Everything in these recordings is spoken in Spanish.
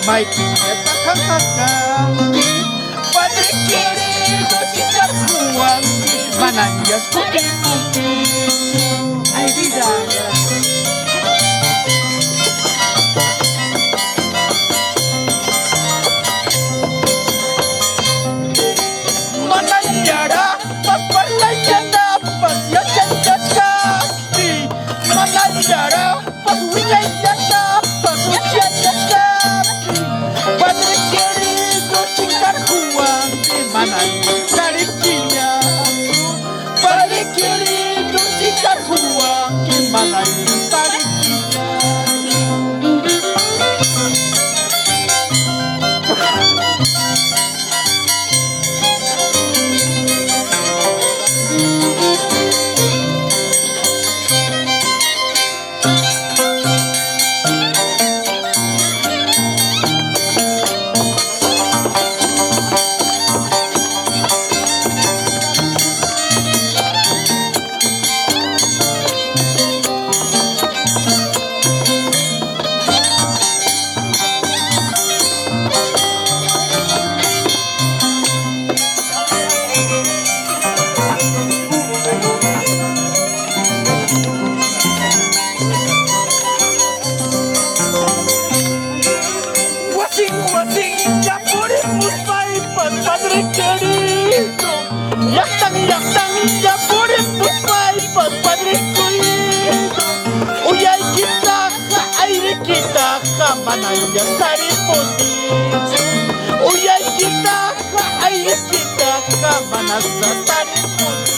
Mai kita kakakang Padre querido chicar juan Mananjas kuki-kuki Ay vida Mananjara pas parlayana pas yachancas kaki Mananjara pas wilayana pas yachancas Padre querido chingar Juan de Manan cariquilla Padre querido chingar Juan de Manan cariquilla Padre querido, yaktang ya puriput paipas Padre querido, uyay kita ka aire kita ka mananya tariputis, uyay kita ka aire kita ka manasa tariputis.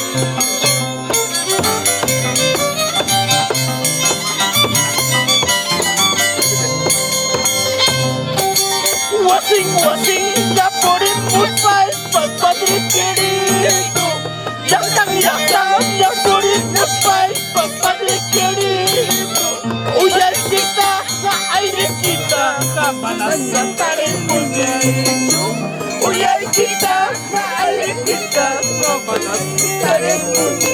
Wasing ya puriput paipas Padre querido, yaktang ya puriput paipas Padre querido, uyay kita ka aire kita ka manasa tariputis, uyay kita ka aire kita ka manasa tariputis.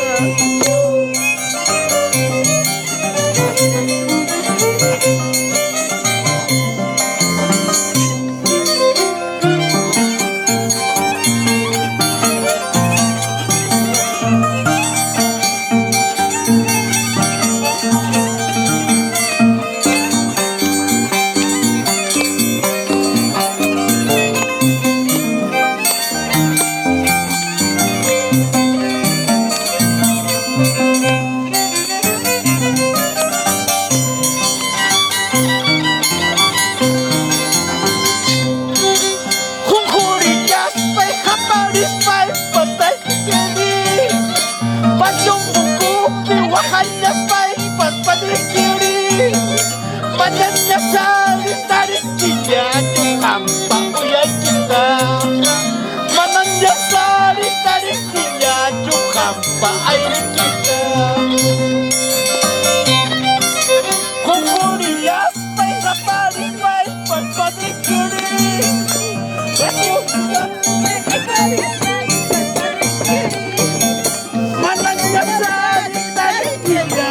Padre querido, mananya tarik kita hampa uyay kita, mananya tarik kita hampa air kita. Kumpurias pay sapalik pay Padre querido, mananya tarik kita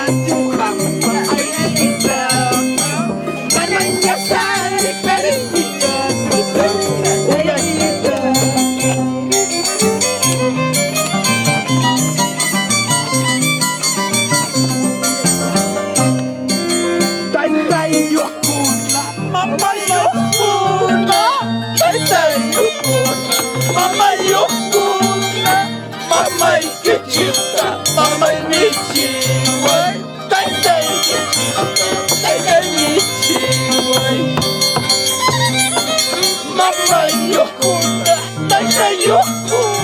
hampa air kita. Mamãe, Yokuna, Mamãe, Yokuna.